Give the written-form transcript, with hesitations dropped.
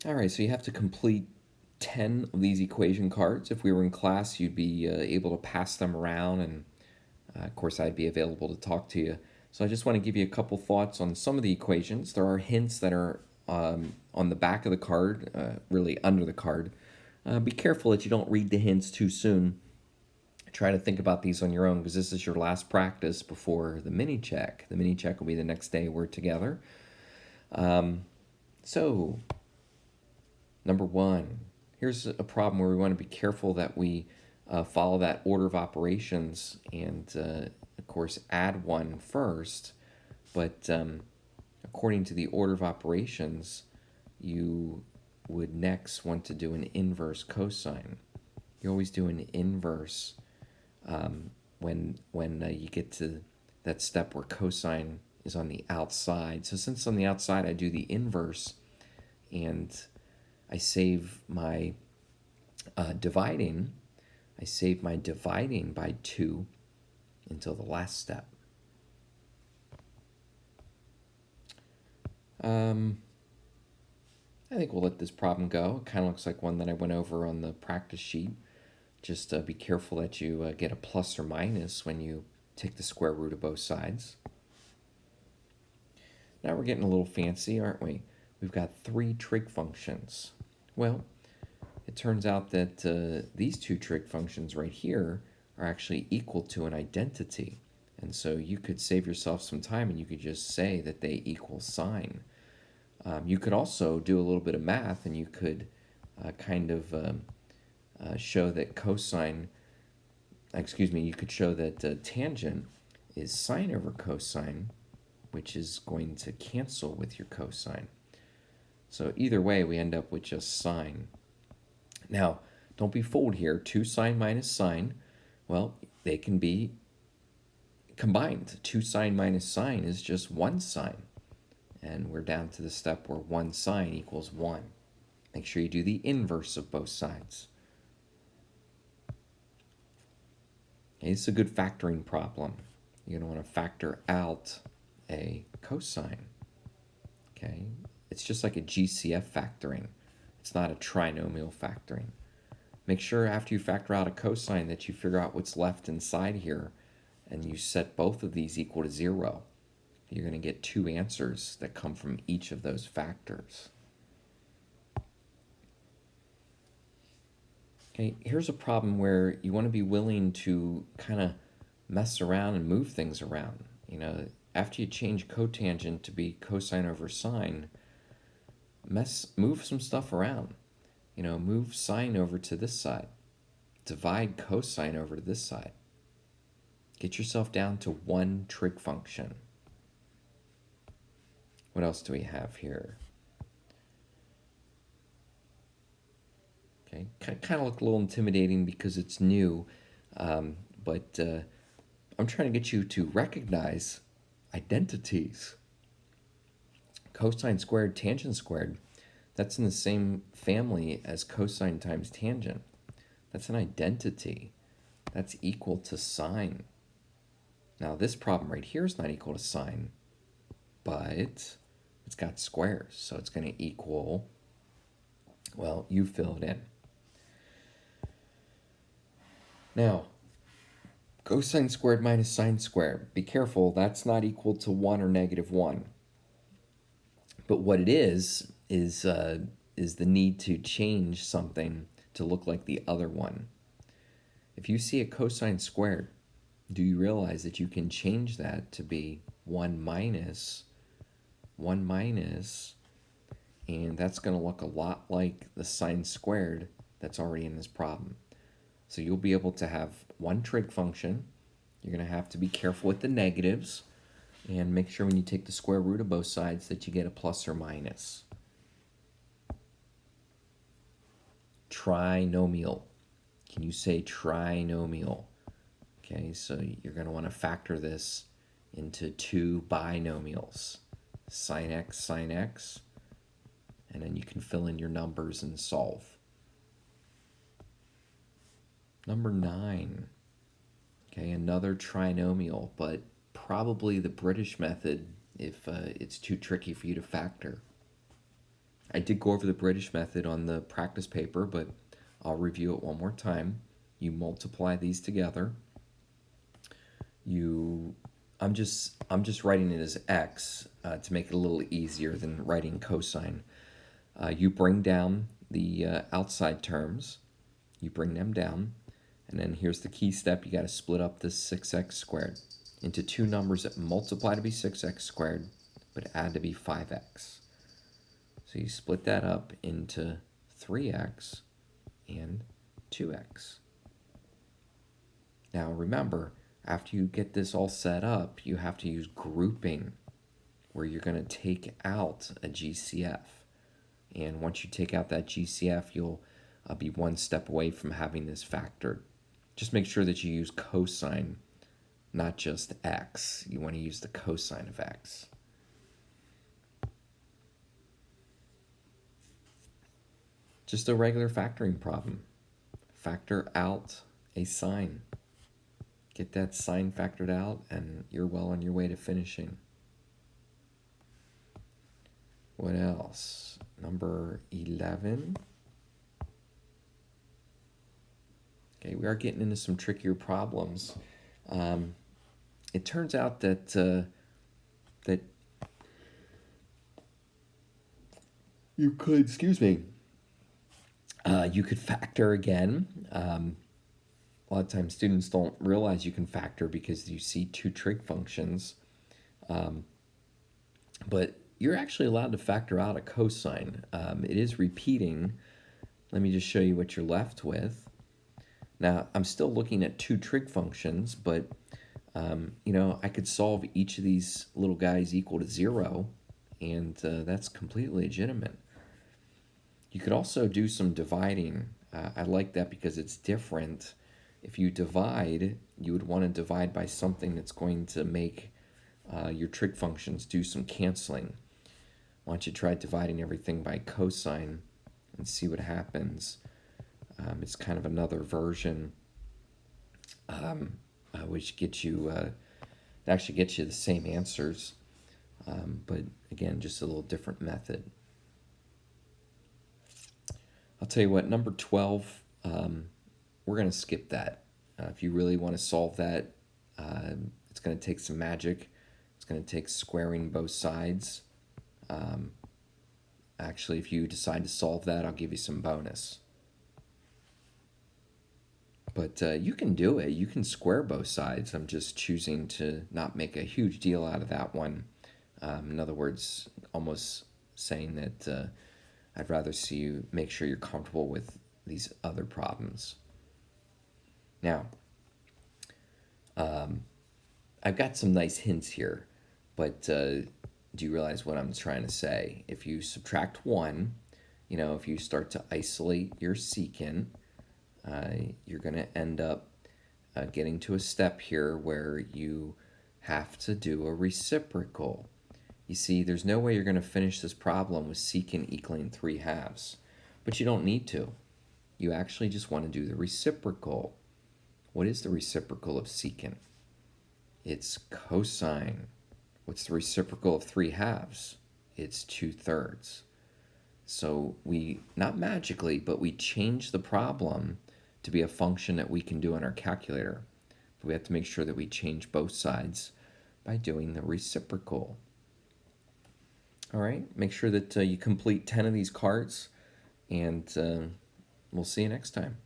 All right, so you have to complete 10 of these equation cards. If we were in class, you'd be able to pass them around, and of course, I'd be available to talk to you. So I just want to give you a couple thoughts on some of the equations. There are hints that are on the back of the card, really under the card. Be careful that you don't read the hints too soon. Try to think about these on your own because this is your last practice before the mini check. The mini check will be the next day we're together. So number one, here's a problem where we want to be careful that we follow that order of operations and, of course, add one first. But according to the order of operations, you would next want to do an inverse cosine. You always do an inverse when you get to that step where cosine is on the outside. So since on the outside I do the inverse and I save my dividing, I save my dividing by 2 until the last step. I think we'll let this problem go. It kind of looks like one that I went over on the practice sheet. Just be careful that you get a plus or minus when you take the square root of both sides. Now we're getting a little fancy, aren't we? We've got 3 trig functions. Well, it turns out that these 2 trig functions right here are actually equal to an identity. And so you could save yourself some time and you could just say that they equal sine. You could also do a little bit of math and you could show that you could show that tangent is sine over cosine, which is going to cancel with your cosine. So either way, we end up with just sine. Now, don't be fooled here. 2 sine minus sine, well, they can be combined. 2 sine minus sine is just 1 sine. And we're down to the step where 1 sine equals 1. Make sure you do the inverse of both sides. Okay, this is a good factoring problem. You're going to want to factor out a cosine. Okay, it's just like a GCF factoring. It's not a trinomial factoring. Make sure after you factor out a cosine that you figure out what's left inside here and you set both of these equal to 0. You're going to get 2 answers that come from each of those factors. Okay, here's a problem where you want to be willing to kind of mess around and move things around. After you change cotangent to be cosine over sine, move some stuff around. Move sine over to this side. Divide cosine over to this side. Get yourself down to 1 trig function. What else do we have here? Okay, kind of look a little intimidating because it's new, but I'm trying to get you to recognize identities. Cosine squared, tangent squared, that's in the same family as cosine times tangent. That's an identity. That's equal to sine. Now this problem right here is not equal to sine, but it's got squares, so it's going to equal, well, you fill it in. Now, cosine squared minus sine squared. Be careful, that's not equal to 1 or negative 1. But what it is the need to change something to look like the other one. If you see a cosine squared, do you realize that you can change that to be 1 minus, and that's going to look a lot like the sine squared that's already in this problem. So you'll be able to have 1 trig function. You're going to have to be careful with the negatives and make sure when you take the square root of both sides that you get a plus or minus. Trinomial. Can you say trinomial? Okay, so you're going to want to factor this into 2 binomials. Sine x, and then you can fill in your numbers and solve. Number 9. Okay, another trinomial, but probably the British method if it's too tricky for you to factor. I did go over the British method on the practice paper, but I'll review it one more time. You multiply these together. You, I'm just writing it as x to make it a little easier than writing cosine. You bring down the outside terms. You bring them down, and then here's the key step. You got to split up this 6x squared into two numbers that multiply to be 6x squared, but add to be 5x. So you split that up into 3x and 2x. Now remember, after you get this all set up, you have to use grouping, where you're going to take out a GCF. And once you take out that GCF, you'll be one step away from having this factored. Just make sure that you use cosine, not just x. You want to use the cosine of x. Just a regular factoring problem. Factor out a sign. Get that sign factored out, and you're well on your way to finishing. What else? Number 11. Okay, we are getting into some trickier problems. It turns out that that you could, excuse me, you could factor again. A lot of times students don't realize you can factor because you see two trig functions. But you're actually allowed to factor out a cosine. It is repeating. Let me just show you what you're left with. Now, I'm still looking at two trig functions, but I could solve each of these little guys equal to 0, and that's completely legitimate. You could also do some dividing. I like that because it's different. If you divide, you would want to divide by something that's going to make your trig functions do some canceling. Why don't you try dividing everything by cosine and see what happens. It's kind of another version which gets you, it actually gets you the same answers, but again, just a little different method. I'll tell you what, number 12, we're going to skip that. If you really want to solve that, it's going to take some magic. It's going to take squaring both sides. Actually, if you decide to solve that, I'll give you some bonus. But you can do it. You can square both sides. I'm just choosing to not make a huge deal out of that one. In other words, almost saying that I'd rather see you make sure you're comfortable with these other problems. Now, I've got some nice hints here, but do you realize what I'm trying to say? If you subtract 1, if you start to isolate your secant, you're going to end up getting to a step here where you have to do a reciprocal. You see, there's no way you're going to finish this problem with secant equaling 3/2, but you don't need to. You actually just want to do the reciprocal. What is the reciprocal of secant? It's cosine. What's the reciprocal of 3/2? It's 2/3. So we, not magically, but we change the problem to be a function that we can do on our calculator. But we have to make sure that we change both sides by doing the reciprocal. All right, make sure that you complete 10 of these cards, and we'll see you next time.